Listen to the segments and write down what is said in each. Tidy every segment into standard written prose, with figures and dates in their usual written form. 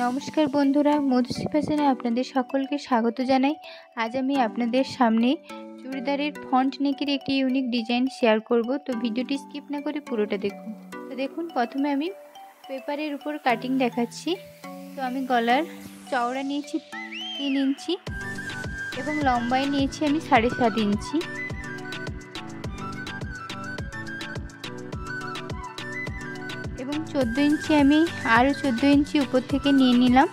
নমস্কার বন্ধুরা, মধুশ্রী ফ্যাশনে আপনাদের সকলকে স্বাগত জানাই। আজ আমি আপনাদের সামনে চুড়িদারের ফ্রন্ট নেকের একটি ইউনিক ডিজাইন শেয়ার করব। তো ভিডিওটি স্কিপ না করে পুরোটা দেখুন। তো দেখুন, প্রথমে আমি পেপারের উপর কাটিং দেখাচ্ছি। তো আমি গলার চওড়া নিয়েছি 3 ইঞ্চি এবং লম্বায় নিয়েছি আমি 7.5 ইঞ্চি। এবং 14 ইঞ্চি আমি আরও 14 ইঞ্চি উপর থেকে নিয়ে নিলাম।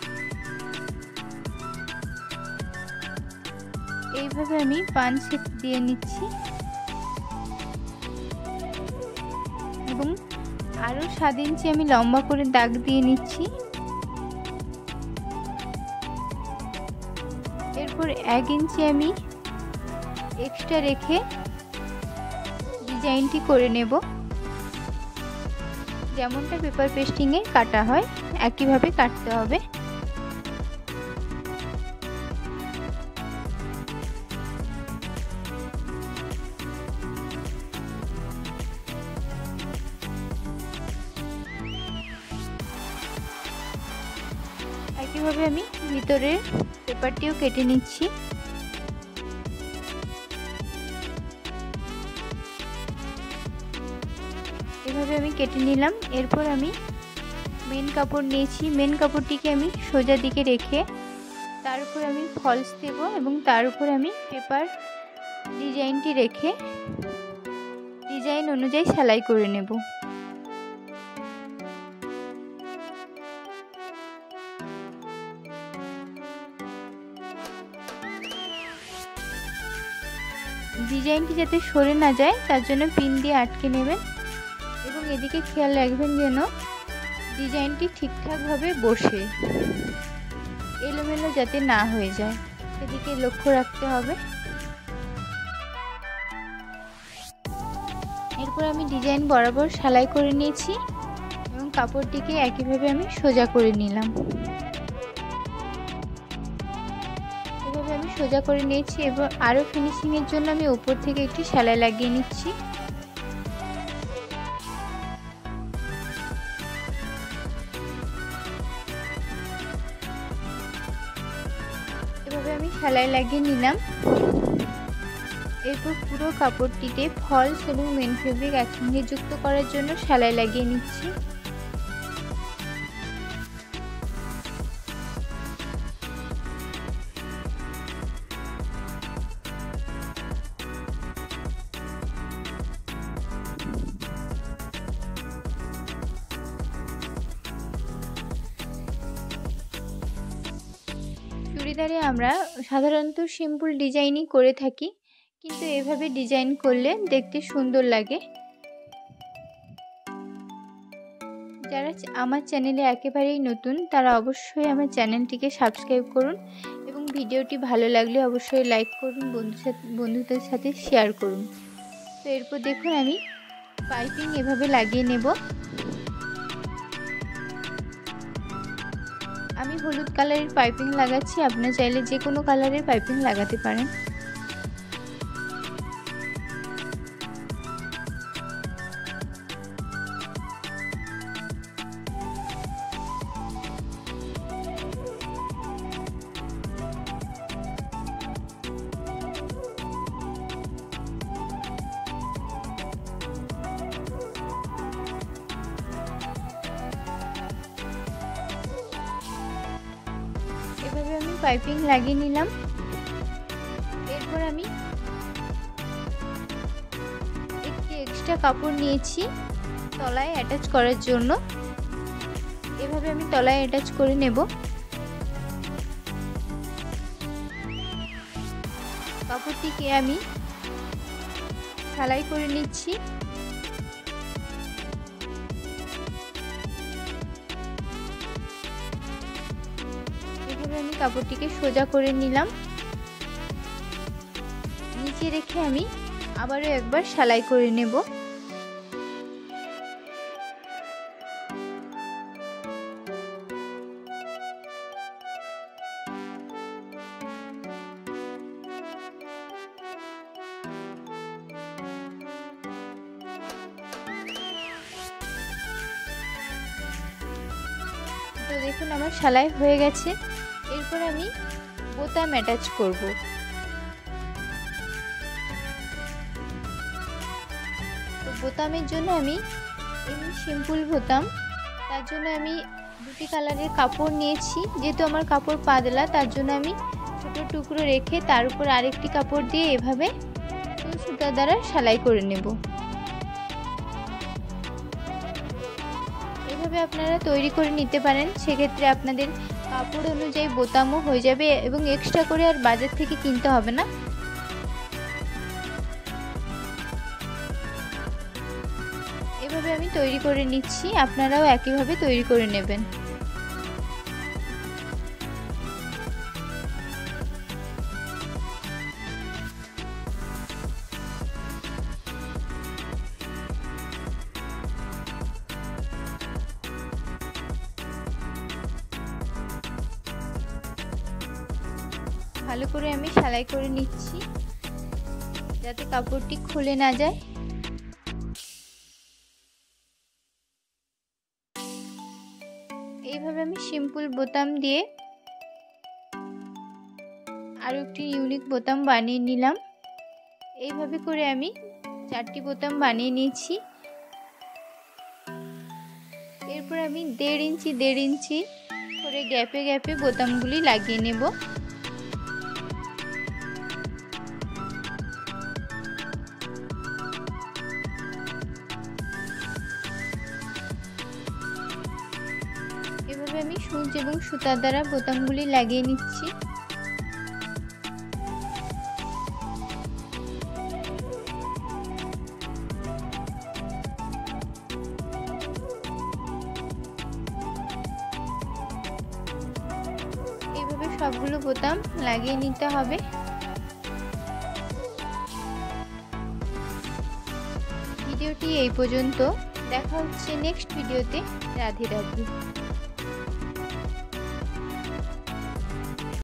এইভাবে আমি পাঁচ শেপ দিয়ে নিচ্ছি এবং আরও 7 ইঞ্চি আমি লম্বা করে দাগ দিয়ে নিচ্ছি। এরপর 1 ইঞ্চি আমি এক্সট্রা রেখে ডিজাইনটি করে নেব। যেমনটা পেপার পেস্টিংয়ে কাটা হয় একইভাবে কাটতে হবে। একইভাবে আমি ভিতরের পেপারটিও কেটে নিচ্ছি। এভাবে আমি কেটে নিলাম। এরপর আমি মেন কাপড় নিয়েছি। মেন কাপড়টিকে আমি সোজা দিকে রেখে তার উপর আমি ফলস দেব এবং তার উপর আমি পেপার ডিজাইনটি রেখে ডিজাইন অনুযায়ী সেলাই করে নেব। ডিজাইনটি যাতে সরে না যায় তার জন্য পিন দিয়ে আটকে নেবেন এবং এদিকে খেয়াল রাখবেন যেন ডিজাইনটি ঠিকঠাকভাবে বসে, এলোমেলো যাতে না হয়ে যায়, সেদিকে লক্ষ্য রাখতে হবে। এরপর আমি ডিজাইন বরাবর সেলাই করে নিয়েছি এবং কাপড়টিকে একইভাবে আমি সোজা করে নিলাম। এভাবে আমি সোজা করে নিয়েছি। এবার আরও ফিনিশিংয়ের জন্য আমি উপর থেকে একটি সেলাই লাগিয়ে নিচ্ছি। এভাবে আমি সেলাই লাগিয়ে নিলাম। এরপর পুরো কাপড়টিতে ফলস এবং মেন ফেব্রিক একসঙ্গে যুক্ত করার জন্য সেলাই লাগিয়ে নিচ্ছি। চুড়িদারে আমরা সাধারণত সিম্পল ডিজাইনই করে থাকি, কিন্তু এভাবে ডিজাইন করলে দেখতে সুন্দর লাগে। যারা আমার চ্যানেলে একেবারেই নতুন তারা অবশ্যই আমার চ্যানেলটিকে সাবস্ক্রাইব করুন এবং ভিডিওটি ভালো লাগলে অবশ্যই লাইক করুন, বন্ধুদের সাথে শেয়ার করুন। তো এরপর দেখুন আমি পাইপিং এভাবে লাগিয়ে নেব। আমি হলুদ কালারের পাইপিং লাগাচ্ছি, আপনারা চাইলে যে কোনো কালারের পাইপিং লাগাতে পারেন। এভাবে আমি পাইপিং লাগিয়ে নিলাম। এরপর আমি একটি এক্সট্রা কাপড় নিয়েছি তলায় অ্যাটাচ করার জন্য। এভাবে আমি তলায় অ্যাটাচ করে নেব। কাপড়টিকে আমি সেলাই করে নিচ্ছি। আমি কাপড়টিকে সোজা করে নিলাম। নিচে রেখে আমি আবারও একবার সেলাই করে নেব। তো দেখুন আমার সেলাই হয়ে গেছে। এরপর আমি বোতাম অ্যাটাচ করব। তো বোতামের জন্য আমি এমনি সিম্পল বোতাম, তার জন্য আমি দুটি কালারের কাপড় নিয়েছি। যেহেতু আমার কাপড় পাতলা, তার জন্য আমি ছোটো টুকরো রেখে তার উপর আরেকটি কাপড় দিয়ে এভাবে সুতা দ্বারা সেলাই করে নেব। এভাবে আপনারা তৈরি করে নিতে পারেন, সেক্ষেত্রে আপনাদের কাপড় অনুযায়ী বোতামও হয়ে যাবে এবং এক্সট্রা করে আর বাজার থেকে কিনতে হবে না। এভাবে আমি তৈরি করে নিচ্ছি, আপনারাও একইভাবে তৈরি করে নেবেন। ভালো করে আমি সেলাই করে নিচ্ছি যাতে কাপড়টি খুলে না যায়। এইভাবে আমি সিম্পল বোতাম দিয়ে আরো একটি ইউনিক বোতাম বানিয়ে নিলাম। এইভাবে করে আমি 4টি বোতাম বানিয়ে নিয়েছি। এরপর আমি 1.5 ইঞ্চি করে গ্যাপে গ্যাপে বোতামগুলি লাগিয়ে নেব। এভাবে আমি সূচ এবং সুতার দ্বারা বোতামগুলি লাগিয়ে নিচ্ছি। এইভাবে সবগুলো বোতাম লাগিয়ে নিতে হবে। ভিডিওটি এই পর্যন্ত, দেখা হচ্ছে নেক্সট ভিডিওতে। রাধে রাধে।